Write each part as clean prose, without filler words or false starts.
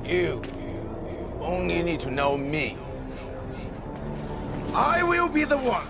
You only need to know me. I will be the one.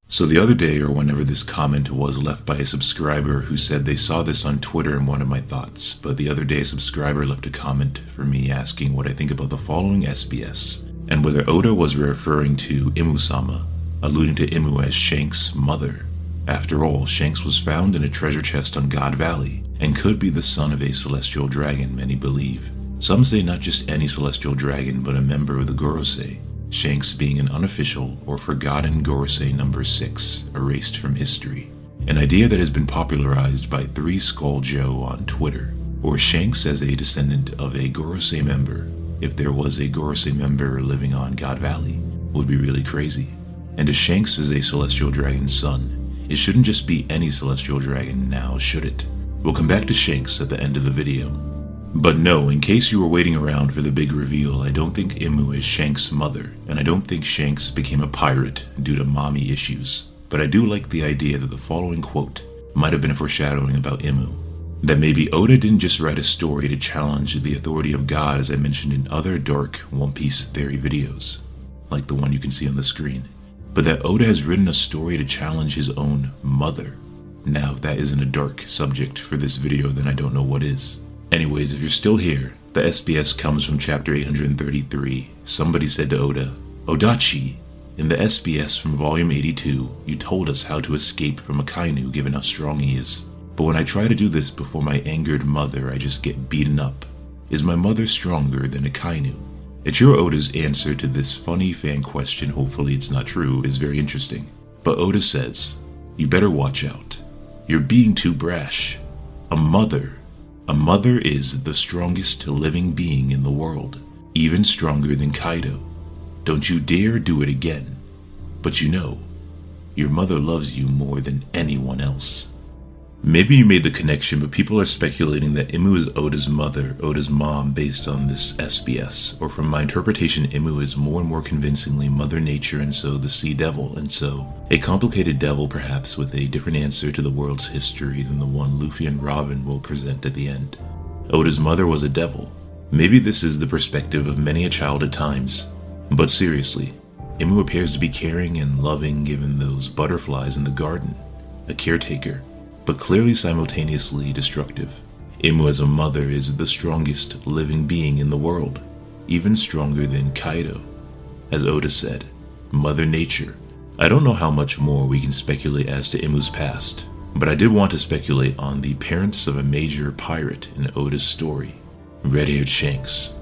So the other day, or whenever this comment was left by a subscriber who said they saw this on Twitter and wanted my thoughts, but the other day a subscriber left a comment for me asking what I think about the following SBS, and whether Oda was referring to Imu-sama, alluding to Imu as Shanks' mother. After all, Shanks was found in a treasure chest on God Valley, and could be the son of a celestial dragon, many believe. Some say not just any celestial dragon, but a member of the Gorosei, Shanks being an unofficial or forgotten Gorosei number 6, erased from history. An idea that has been popularized by 3 Skull Joe on Twitter, or Shanks as a descendant of a Gorosei member, if there was a Gorosei member living on God Valley, would be really crazy. And if Shanks is a celestial dragon's son, it shouldn't just be any celestial dragon now, should it? We'll come back to Shanks at the end of the video. But no, in case you were waiting around for the big reveal, I don't think Imu is Shanks' mother, and I don't think Shanks became a pirate due to mommy issues. But I do like the idea that the following quote might have been a foreshadowing about Imu. That maybe Oda didn't just write a story to challenge the authority of God, as I mentioned in other dark One Piece theory videos, like the one you can see on the screen, but that Oda has written a story to challenge his own mother. Now, if that isn't a dark subject for this video, then I don't know what is. Anyways, if you're still here, the SBS comes from chapter 833. Somebody said to Oda, "Odachi, in the SBS from volume 82, you told us how to escape from a Kainu given how strong he is. But when I try to do this before my angered mother, I just get beaten up. Is my mother stronger than a Kainu?" Ichiro Oda's answer to this funny fan question, hopefully it's not true, is very interesting. But Oda says, "You better watch out. You're being too brash. A mother is the strongest living being in the world, even stronger than Kaido. Don't you dare do it again. But you know, your mother loves you more than anyone else." Maybe you made the connection, but people are speculating that Imu is Oda's mother, Oda's mom, based on this SBS, or from my interpretation, Imu is more and more convincingly Mother Nature and so the Sea Devil, and so a complicated devil perhaps with a different answer to the world's history than the one Luffy and Robin will present at the end. Oda's mother was a devil. Maybe this is the perspective of many a child at times. But seriously, Imu appears to be caring and loving given those butterflies in the garden, a caretaker, but clearly simultaneously destructive. Imu as a mother is the strongest living being in the world, even stronger than Kaido. As Oda said, Mother Nature. I don't know how much more we can speculate as to Imu's past, but I did want to speculate on the parents of a major pirate in Oda's story, Red-Haired Shanks.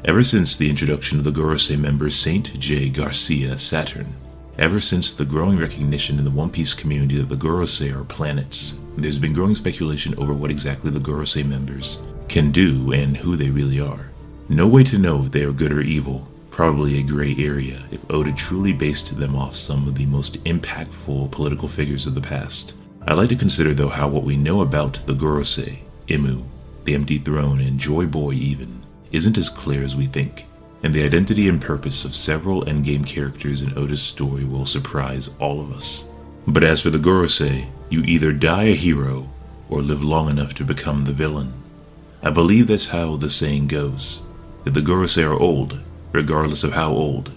Ever since the introduction of the Gorosei member Saint J. Garcia Saturn, ever since the growing recognition in the One Piece community that the Gorosei are planets, there's been growing speculation over what exactly the Gorosei members can do and who they really are. No way to know if they are good or evil, probably a gray area if Oda truly based them off some of the most impactful political figures of the past. I like to consider though how what we know about the Gorosei, Imu, the Empty Throne, and Joy Boy even, isn't as clear as we think. And the identity and purpose of several endgame characters in Oda's story will surprise all of us. But as for the Gorosei, you either die a hero or live long enough to become the villain. I believe that's how the saying goes, that the Gorosei are old, regardless of how old,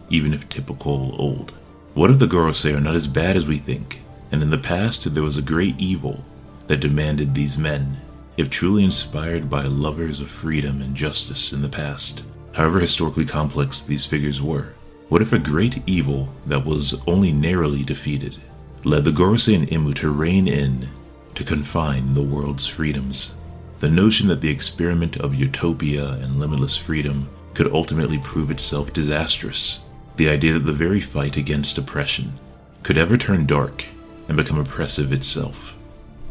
even if typical old. What if the Gorosei are not as bad as we think, and in the past there was a great evil that demanded these men, if truly inspired by lovers of freedom and justice in the past? However historically complex these figures were, what if a great evil that was only narrowly defeated led the Gorosei and Imu to rein in, to confine the world's freedoms? The notion that the experiment of utopia and limitless freedom could ultimately prove itself disastrous. The idea that the very fight against oppression could ever turn dark and become oppressive itself.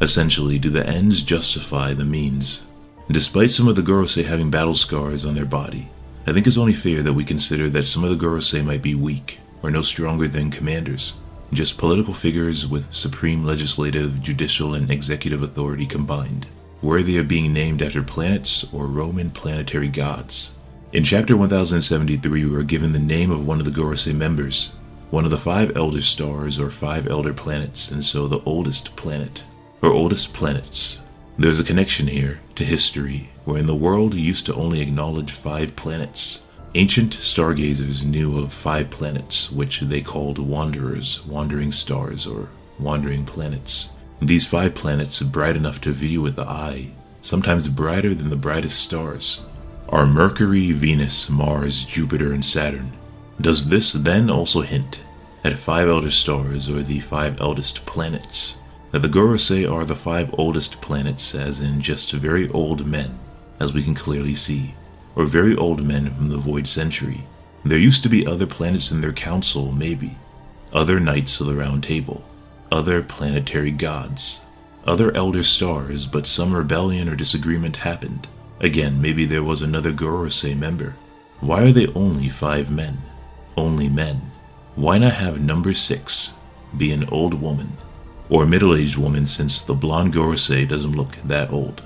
Essentially, do the ends justify the means? Despite some of the Gorosei having battle scars on their body, I think it's only fair that we consider that some of the Gorosei might be weak, or no stronger than commanders, just political figures with supreme legislative, judicial, and executive authority combined, worthy of being named after planets or Roman planetary gods. In chapter 1073 we are given the name of one of the Gorosei members, one of the 5 elder stars or 5 elder planets, and so the oldest planet, or oldest planets. There's a connection here to history, where in the world used to only acknowledge 5 planets. Ancient stargazers knew of 5 planets, which they called wanderers, wandering stars, or wandering planets. These 5 planets, bright enough to view with the eye, sometimes brighter than the brightest stars, are Mercury, Venus, Mars, Jupiter, and Saturn. Does this then also hint at 5 elder stars, or the 5 eldest planets? That the Gorosei are the 5 oldest planets, as in just very old men, as we can clearly see, or very old men from the Void Century. There used to be other planets in their council, maybe. Other Knights of the Round Table. Other planetary gods. Other elder stars, but some rebellion or disagreement happened. Again, maybe there was another Gorosei member. Why are they only 5 men? Only men. Why not have number 6 be an old woman? Or a middle-aged woman, since the blonde Gorosei doesn't look that old.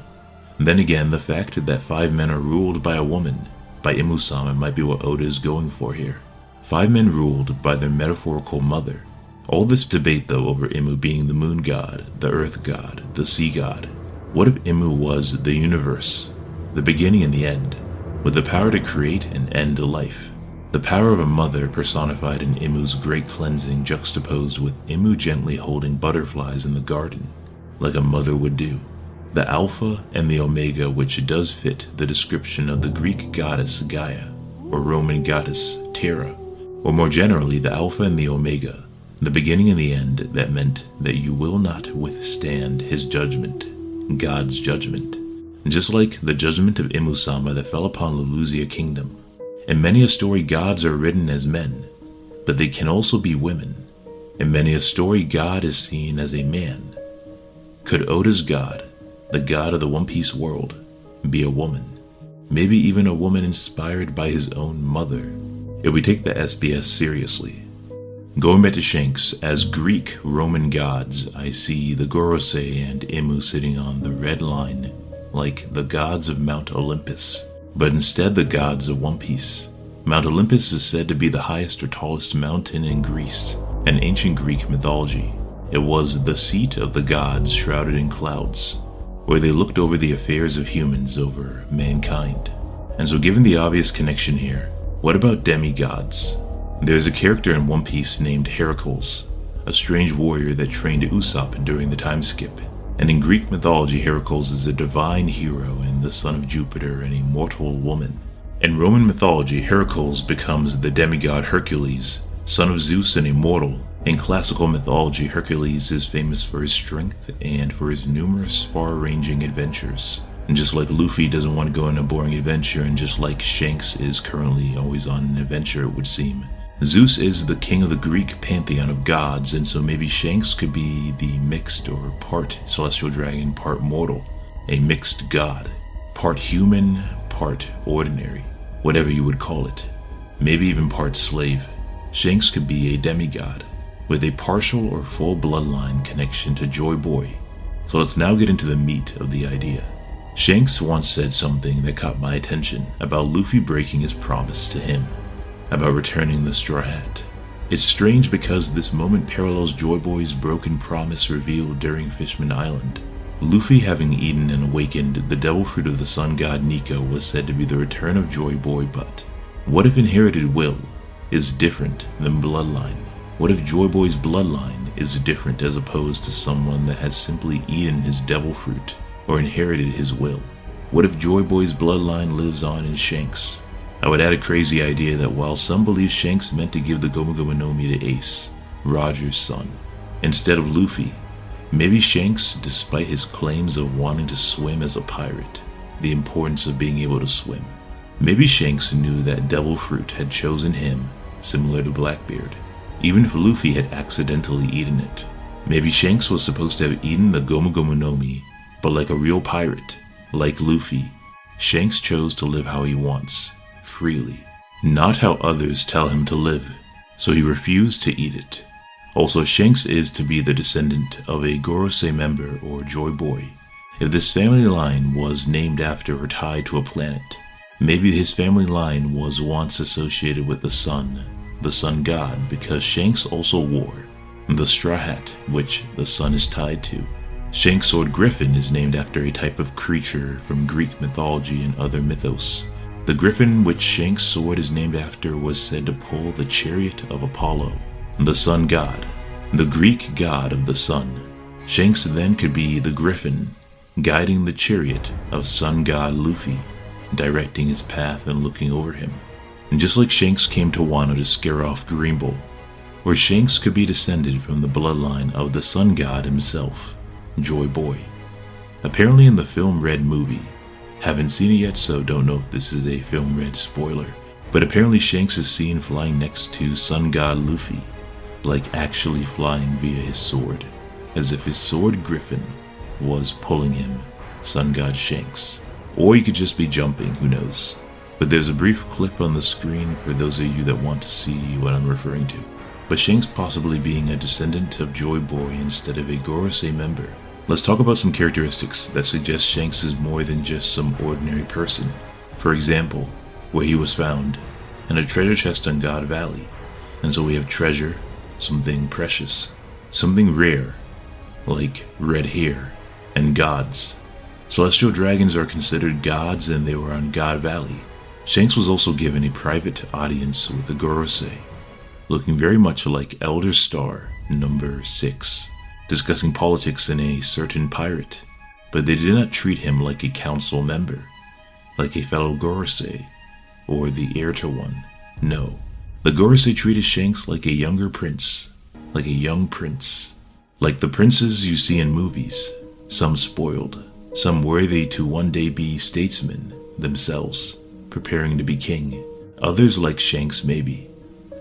Then again, the fact that 5 men are ruled by a woman, by Imu-sama, might be what Oda is going for here. 5 men ruled by their metaphorical mother. All this debate, though, over Imu being the moon god, the earth god, the sea god. What if Imu was the universe, the beginning and the end, with the power to create and end life? The power of a mother personified in Imu's great cleansing, juxtaposed with Imu gently holding butterflies in the garden, like a mother would do. The Alpha and the Omega, which does fit the description of the Greek goddess Gaia, or Roman goddess Terra, or more generally the Alpha and the Omega, the beginning and the end, that meant that you will not withstand his judgment, God's judgment. Just like the judgment of Imu-sama that fell upon Luluzia Kingdom. In many a story, gods are written as men, but they can also be women. In many a story, God is seen as a man. Could Oda's god, the god of the One Piece world, be a woman? Maybe even a woman inspired by his own mother, if we take the SBS seriously. Going back to Shanks, as Greek Roman gods, I see the Gorosei and Imu sitting on the red line, like the gods of Mount Olympus, but instead the gods of One Piece. Mount Olympus is said to be the highest or tallest mountain in Greece and ancient Greek mythology. It was the seat of the gods shrouded in clouds, where they looked over the affairs of humans, over mankind. And so given the obvious connection here, what about demigods? There's a character in One Piece named Heracles, a strange warrior that trained Usopp during the time skip. And in Greek mythology, Heracles is a divine hero and the son of Jupiter and a mortal woman. In Roman mythology, Heracles becomes the demigod Hercules, son of Zeus and immortal. In classical mythology, Hercules is famous for his strength and for his numerous far-ranging adventures. And just like Luffy doesn't want to go on a boring adventure, and just like Shanks is currently always on an adventure, it would seem, Zeus is the king of the Greek pantheon of gods, and so maybe Shanks could be the mixed or part celestial dragon, part mortal, a mixed god, part human, part ordinary, whatever you would call it, maybe even part slave. Shanks could be a demigod, with a partial or full bloodline connection to Joy Boy. So let's now get into the meat of the idea. Shanks once said something that caught my attention about Luffy breaking his promise to him, about returning the Straw Hat. It's strange because this moment parallels Joy Boy's broken promise revealed during Fishman Island. Luffy, having eaten and awakened the devil fruit of the sun god Nico, was said to be the return of Joy Boy, but what if inherited will is different than bloodline? What if Joy Boy's bloodline is different as opposed to someone that has simply eaten his devil fruit or inherited his will? What if Joy Boy's bloodline lives on in Shanks? I would add a crazy idea that while some believe Shanks meant to give the Gomu Gomu no Mi to Ace, Roger's son, instead of Luffy, maybe Shanks, despite his claims of wanting to swim as a pirate, the importance of being able to swim, maybe Shanks knew that devil fruit had chosen him, similar to Blackbeard, even if Luffy had accidentally eaten it. Maybe Shanks was supposed to have eaten the Gomu Gomu no Mi, but like a real pirate, like Luffy, Shanks chose to live how he wants, freely, not how others tell him to live, so he refused to eat it. Also, Shanks is to be the descendant of a Gorosei member or Joy Boy. If this family line was named after or tied to a planet, maybe his family line was once associated with the sun, the sun god, because Shanks also wore the straw hat, which the sun is tied to. Shanks' sword Griffin is named after a type of creature from Greek mythology and other mythos. The griffin which Shanks' sword is named after was said to pull the chariot of Apollo, the sun god, the Greek god of the sun. Shanks then could be the griffin, guiding the chariot of sun god Luffy, directing his path and looking over him. And just like Shanks came to Wano to scare off Green Bull, or Shanks could be descended from the bloodline of the sun god himself, Joy Boy. Apparently in the film Red movie, haven't seen it yet, so don't know if this is a film Red spoiler, but apparently Shanks is seen flying next to sun god Luffy, like actually flying via his sword, as if his sword Griffin was pulling him, sun god Shanks. Or he could just be jumping, who knows. But there's a brief clip on the screen for those of you that want to see what I'm referring to. But Shanks possibly being a descendant of Joy Boy instead of a Gorosei member. Let's talk about some characteristics that suggest Shanks is more than just some ordinary person. For example, where he was found, in a treasure chest on God Valley. And so we have treasure, something precious, something rare, like red hair, and gods. Celestial dragons are considered gods, and they were on God Valley. Shanks was also given a private audience with the Gorosei, looking very much like Elder Star number 6, discussing politics in a certain pirate, but they did not treat him like a council member, like a fellow Gorosei, or the heir to one. No, the Gorosei treated Shanks like a younger prince, like a young prince, like the princes you see in movies, some spoiled, some worthy to one day be statesmen themselves, preparing to be king, others like Shanks maybe,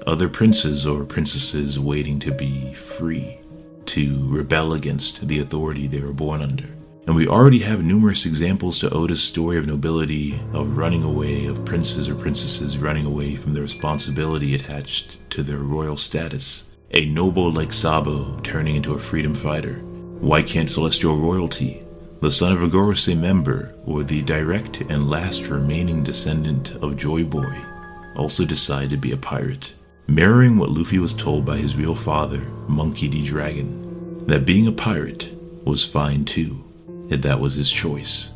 other princes or princesses waiting to be free, to rebel against the authority they were born under. And we already have numerous examples to Oda's story of nobility, of running away, of princes or princesses running away from the responsibility attached to their royal status. A noble like Sabo turning into a freedom fighter. Why can't celestial royalty, the son of a Gorosei member, or the direct and last remaining descendant of Joy Boy, also decide to be a pirate? Mirroring what Luffy was told by his real father, Monkey D. Dragon, that being a pirate was fine too, if that was his choice,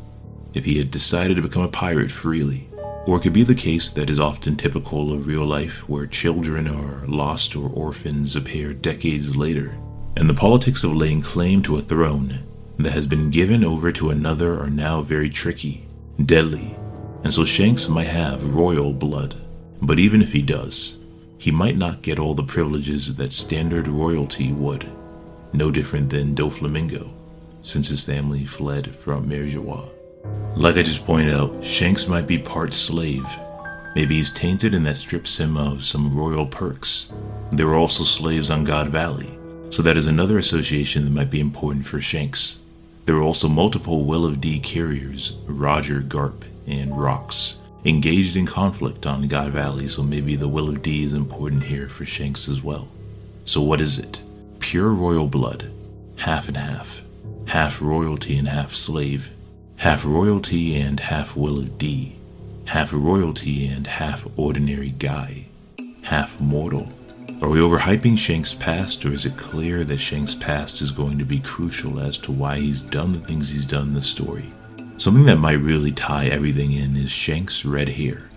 if he had decided to become a pirate freely. Or it could be the case that is often typical of real life, where children are lost or orphans appear decades later, and the politics of laying claim to a throne that has been given over to another are now very tricky, deadly, and so Shanks might have royal blood. But even if he does, he might not get all the privileges that standard royalty would, no different than Doflamingo, since his family fled from Mary Joie. Like I just pointed out, Shanks might be part slave. Maybe he's tainted and that strips him of some royal perks. There were also slaves on God Valley, so that is another association that might be important for Shanks. There were also multiple Will of D carriers, Roger, Garp, and Rox, engaged in conflict on God Valley, so maybe the Will of D is important here for Shanks as well. So what is it? Pure royal blood, half and half royalty and half slave, half royalty and half Will of D, half royalty and half ordinary guy, half mortal. Are we overhyping Shanks' past, or is it clear that Shanks' past is going to be crucial as to why he's done the things he's done in the story? Something that might really tie everything in is Shanks' red hair.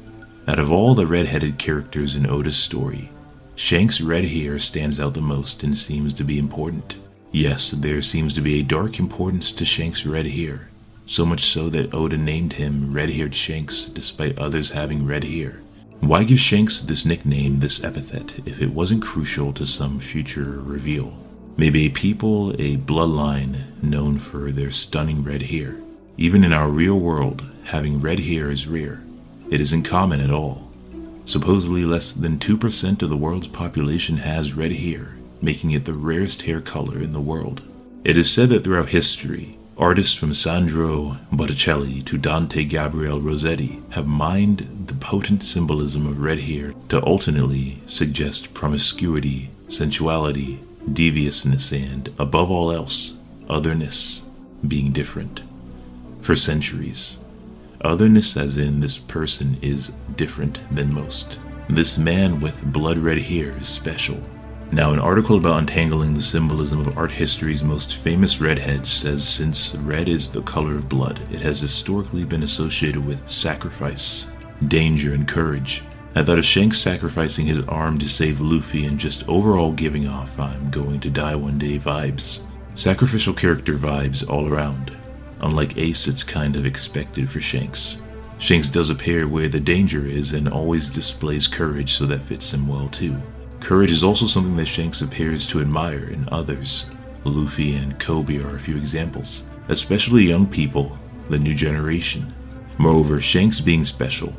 Out of all the red-headed characters in Oda's story, Shanks' red hair stands out the most and seems to be important. Yes, there seems to be a dark importance to Shanks' red hair, so much so that Oda named him Red-Haired Shanks despite others having red hair. Why give Shanks this nickname, this epithet, if it wasn't crucial to some future reveal? Maybe a people, a bloodline known for their stunning red hair. Even in our real world, having red hair is rare. It isn't common at all. Supposedly less than 2% of the world's population has red hair, making it the rarest hair color in the world. It is said that throughout history, artists from Sandro Botticelli to Dante Gabriel Rossetti have mined the potent symbolism of red hair to ultimately suggest promiscuity, sensuality, deviousness, and, above all else, otherness, being different. For centuries, otherness as in this person is different than most. This man with blood red hair is special. Now, an article about untangling the symbolism of art history's most famous redheads says since red is the color of blood, it has historically been associated with sacrifice, danger, and courage. I thought of Shanks sacrificing his arm to save Luffy and just overall giving off "I'm going to die one day" vibes. Sacrificial character vibes all around. Unlike Ace, it's kind of expected for Shanks. Shanks does appear where the danger is and always displays courage, so that fits him well too. Courage is also something that Shanks appears to admire in others. Luffy and Kobe are a few examples, especially young people, the new generation. Moreover, Shanks being special,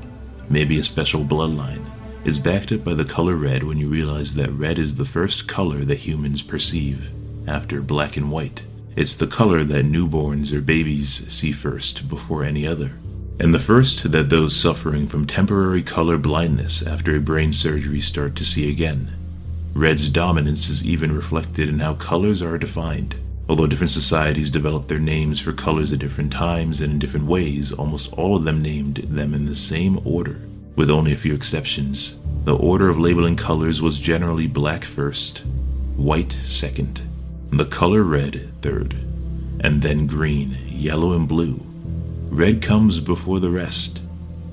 maybe a special bloodline, is backed up by the color red when you realize that red is the first color that humans perceive, after black and white. It's the color that newborns or babies see first, before any other. And the first that those suffering from temporary color blindness after a brain surgery start to see again. Red's dominance is even reflected in how colors are defined. Although different societies developed their names for colors at different times and in different ways, almost all of them named them in the same order, with only a few exceptions. The order of labeling colors was generally black first, white second, the color red third, and then green, yellow, and blue. Red comes before the rest.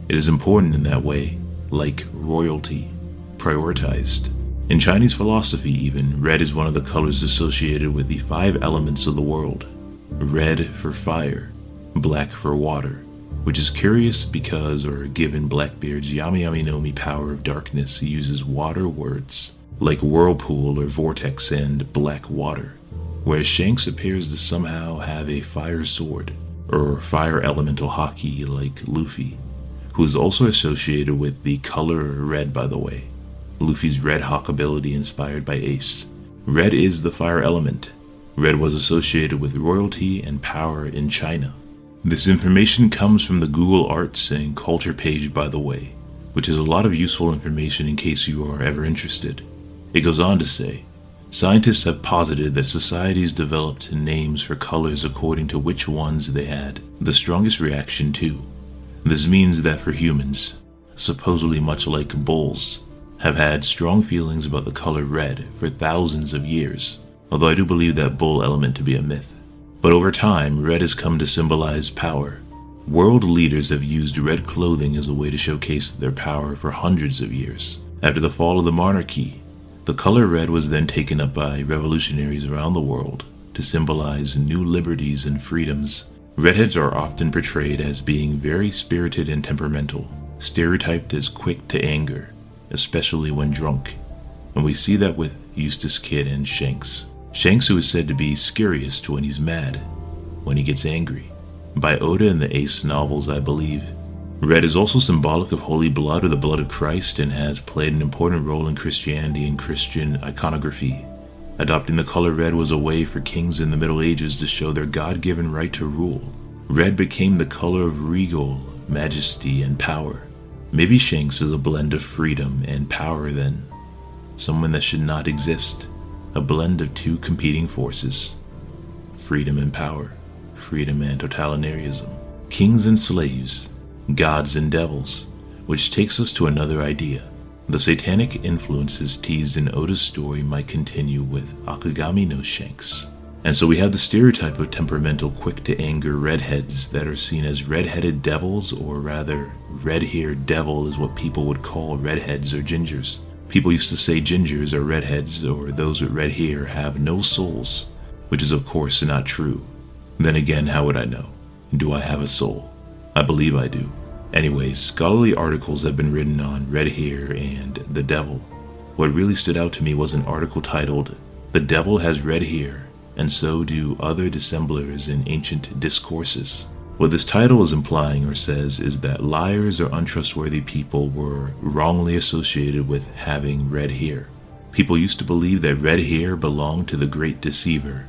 It is important in that way, like royalty, prioritized. In Chinese philosophy even, red is one of the colors associated with the 5 elements of the world. Red for fire, black for water, which is curious because, or given Blackbeard's Yami Yami no Mi power of darkness, he uses water words, like whirlpool or vortex and black water, whereas Shanks appears to somehow have a fire sword, or fire elemental haki like Luffy, who is also associated with the color red, by the way. Luffy's red hawk ability inspired by Ace. Red is the fire element. Red was associated with royalty and power in China. This information comes from the Google Arts and Culture page, by the way, which is a lot of useful information in case you are ever interested. It goes on to say, scientists have posited that societies developed names for colors according to which ones they had the strongest reaction to. This means that for humans, supposedly much like bulls, have had strong feelings about the color red for thousands of years, although I do believe that bull element to be a myth. But over time, red has come to symbolize power. World leaders have used red clothing as a way to showcase their power for hundreds of years. After the fall of the monarchy, the color red was then taken up by revolutionaries around the world to symbolize new liberties and freedoms. Redheads are often portrayed as being very spirited and temperamental, stereotyped as quick to anger, especially when drunk. And we see that with Eustace Kid and Shanks. Shanks, who is said to be scariest when he's mad, when he gets angry, by Oda in the Ace novels, I believe. Red is also symbolic of holy blood or the blood of Christ and has played an important role in Christianity and Christian iconography. Adopting the color red was a way for kings in the Middle Ages to show their God-given right to rule. Red became the color of regal majesty and power. Maybe Shanks is a blend of freedom and power then. Someone that should not exist. A blend of two competing forces. Freedom and power. Freedom and totalitarianism. Kings and slaves. Gods and devils. Which takes us to another idea. The satanic influences teased in Oda's story might continue with Akagami no Shanks. And so we have the stereotype of temperamental, quick-to-anger redheads that are seen as red-headed devils, or rather, red-haired devil is what people would call redheads or gingers. People used to say gingers or redheads, or those with red hair, have no souls, which is of course not true. Then again, how would I know? Do I have a soul? I believe I do. Anyways, scholarly articles have been written on red hair and the devil. What really stood out to me was an article titled, "The Devil Has Red Hair, and so do other dissemblers in ancient discourses." What this title is implying or says is that liars or untrustworthy people were wrongly associated with having red hair. People used to believe that red hair belonged to the great deceiver,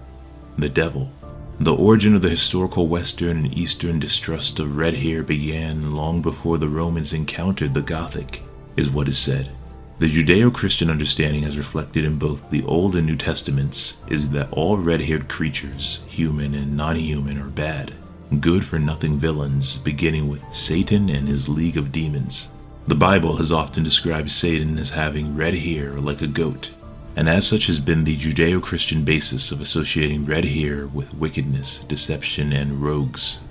the devil. The origin of the historical Western and Eastern distrust of red hair began long before the Romans encountered the Gothic, is what is said. The Judeo-Christian understanding, as reflected in both the Old and New Testaments, is that all red-haired creatures, human and non-human, are bad, good-for-nothing villains, beginning with Satan and his league of demons. The Bible has often described Satan as having red hair like a goat, and as such has been the Judeo-Christian basis of associating red hair with wickedness, deception, and rogues.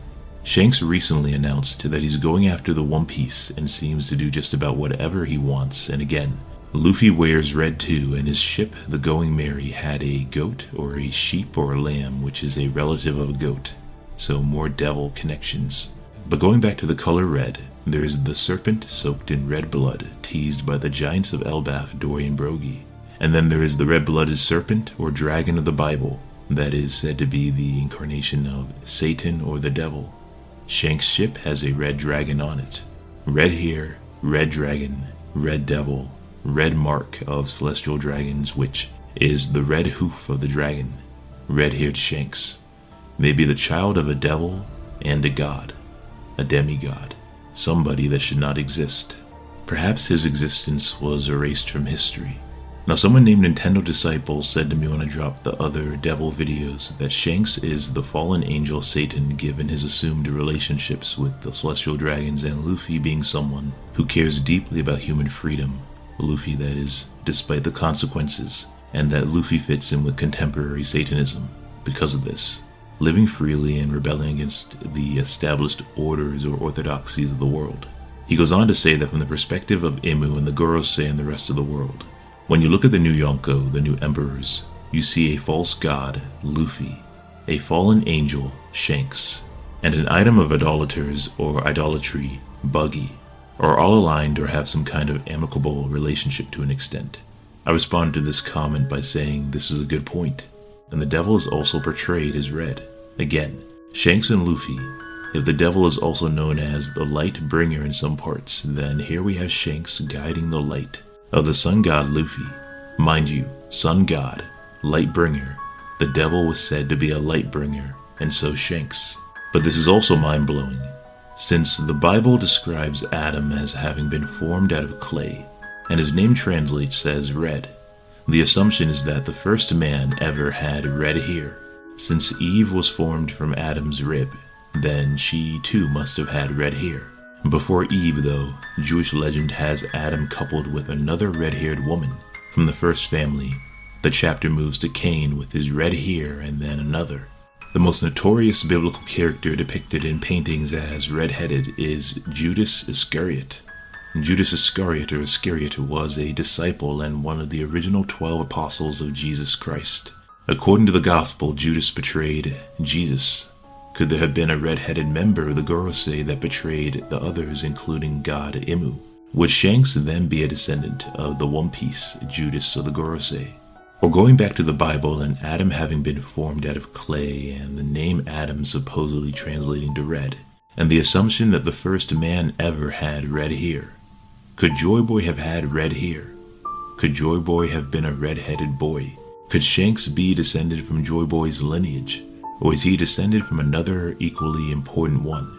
Shanks recently announced that he's going after the One Piece and seems to do just about whatever he wants, and again, Luffy wears red too, and his ship, the Going Merry, had a goat or a sheep or a lamb, which is a relative of a goat, so more devil connections. But going back to the color red, there is the serpent soaked in red blood, teased by the giants of Elbaf, Dory, and Brogy. And then there is the red-blooded serpent or dragon of the Bible, that is said to be the incarnation of Satan or the devil. Shanks' ship has a red dragon on it. Red hair, red dragon, red devil, red mark of celestial dragons, which is the red hoof of the dragon. Red-haired Shanks may be the child of a devil and a god, a demigod, somebody that should not exist. Perhaps his existence was erased from history. Now, someone named Nintendo Disciple said to me when I dropped the other devil videos that Shanks is the fallen angel Satan given his assumed relationships with the celestial dragons, and Luffy being someone who cares deeply about human freedom. Luffy, that is, despite the consequences, and that Luffy fits in with contemporary Satanism because of this, living freely and rebelling against the established orders or orthodoxies of the world. He goes on to say that from the perspective of Imu and the Gorosei and the rest of the world, when you look at the new Yonko, the new emperors, you see a false god, Luffy, a fallen angel, Shanks, and an item of idolaters or idolatry, Buggy, are all aligned or have some kind of amicable relationship to an extent. I responded to this comment by saying this is a good point, and the devil is also portrayed as red. Again, Shanks and Luffy, if the devil is also known as the light bringer in some parts, then here we have Shanks guiding the light of the sun god Luffy. Mind you, sun god, light bringer, the devil was said to be a light bringer, and so Shanks. But this is also mind-blowing, since the Bible describes Adam as having been formed out of clay, and his name translates as red. The assumption is that the first man ever had red hair. Since Eve was formed from Adam's rib, then she too must have had red hair. Before Eve, though, Jewish legend has Adam coupled with another red-haired woman from the first family. The chapter moves to Cain with his red hair and then another. The most notorious biblical character depicted in paintings as red-headed is Judas Iscariot. Judas Iscariot, or Iscariot, was a disciple and one of the original 12 apostles of Jesus Christ. According to the Gospel, Judas betrayed Jesus. Could there have been a red-headed member of the Gorosei that betrayed the others, including God Imu? Would Shanks then be a descendant of the One Piece Judas of the Gorosei? Or going back to the Bible and Adam having been formed out of clay and the name Adam supposedly translating to red, and the assumption that the first man ever had red hair. Could Joy Boy have had red hair? Could Joy Boy have been a red-headed boy? Could Shanks be descended from Joy Boy's lineage? Or is he descended from another equally important one?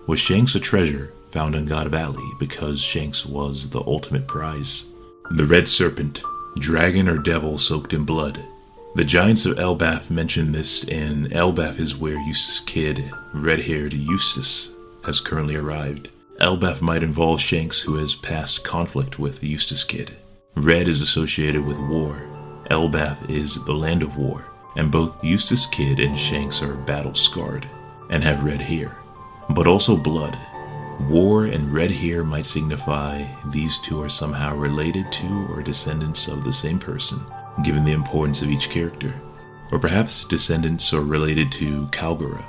Was Shanks a treasure found on God Valley because Shanks was the ultimate prize? The red serpent, dragon or devil soaked in blood. The giants of Elbaf mention this, and Elbaf is where Eustace Kid, red-haired Eustace, has currently arrived. Elbaf might involve Shanks, who has past conflict with Eustace Kid. Red is associated with war. Elbaf is the land of war, and both Eustace Kid and Shanks are battle-scarred and have red hair, but also blood. War and red hair might signify these two are somehow related to or descendants of the same person, given the importance of each character. Or perhaps descendants are related to Kalgara,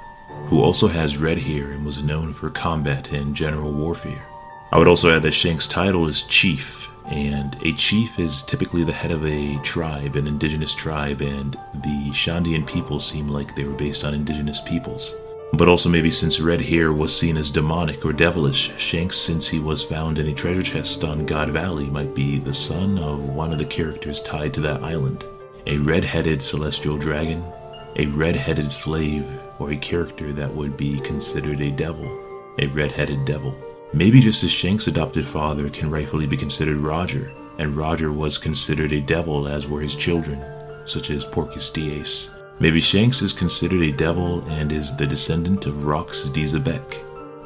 who also has red hair and was known for combat and general warfare. I would also add that Shanks' title is Chief, and a chief is typically the head of a tribe, an indigenous tribe, and the Shandian people seem like they were based on indigenous peoples. But also maybe since red hair was seen as demonic or devilish, Shanks, since he was found in a treasure chest on God Valley, might be the son of one of the characters tied to that island. A red-headed celestial dragon, a red-headed slave, or a character that would be considered a devil, a red-headed devil. Maybe just as Shanks' adopted father can rightfully be considered Roger, and Roger was considered a devil as were his children, such as Porcus Dias. Maybe Shanks is considered a devil and is the descendant of Rox Dizabek,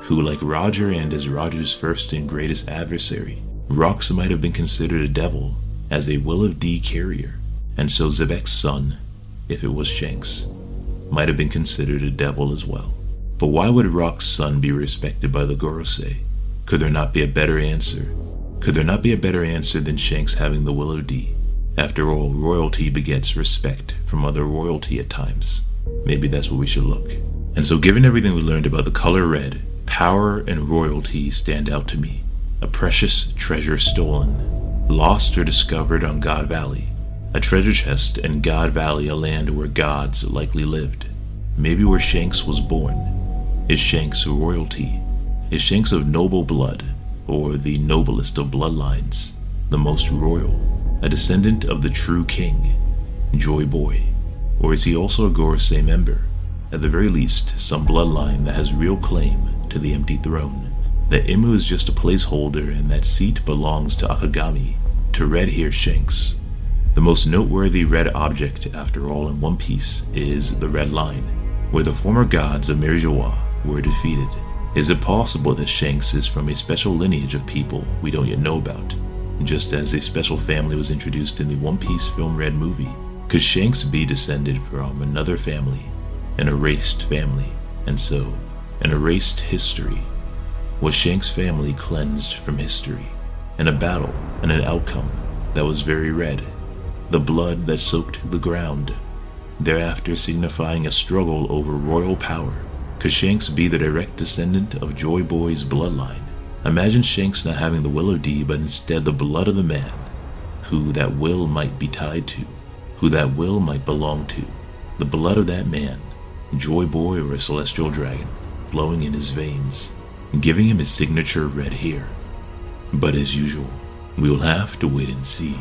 who, like Roger and as Roger's first and greatest adversary, Rox might have been considered a devil as a Will of D carrier, and so Zebek's son, if it was Shanks, might have been considered a devil as well. But why would Rock's son be respected by the Gorosei? Could there not be a better answer? Could there not be a better answer than Shanks having the Will of D? After all, royalty begets respect from other royalty at times. Maybe that's where we should look. And so given everything we learned about the color red, power and royalty stand out to me. A precious treasure stolen, lost or discovered on God Valley. A treasure chest in God Valley, a land where gods likely lived. Maybe where Shanks was born. Is Shanks royalty? Is Shanks of noble blood, or the noblest of bloodlines, the most royal, a descendant of the true king, Joy Boy? Or is he also a Gorosei member? At the very least, some bloodline that has real claim to the empty throne. That Imu is just a placeholder and that seat belongs to Akagami, to Red Hair Shanks. The most noteworthy red object, after all, in One Piece is the Red Line, where the former gods of Merijawa were defeated. Is it possible that Shanks is from a special lineage of people we don't yet know about, just as a special family was introduced in the One Piece film Red movie? Could Shanks be descended from another family, an erased family, and so, an erased history? Was Shanks' family cleansed from history, in a battle and an outcome that was very red, the blood that soaked the ground, thereafter signifying a struggle over royal power? Could Shanks be the direct descendant of Joy Boy's bloodline? Imagine Shanks not having the Will of D, but instead the blood of the man, who that will might be tied to, who that will might belong to. The blood of that man, Joy Boy or a celestial dragon, flowing in his veins, giving him his signature red hair. But as usual, we will have to wait and see.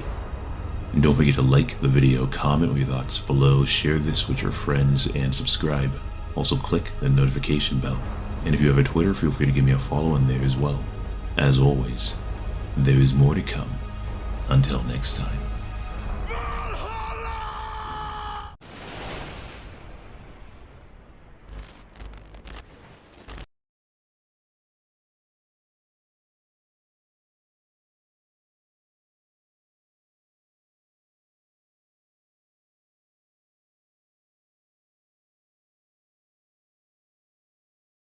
And don't forget to like the video, comment your thoughts below, share this with your friends, and subscribe. Also click the notification bell. And if you have a Twitter, feel free to give me a follow in there as well. As always, there is more to come. Until next time.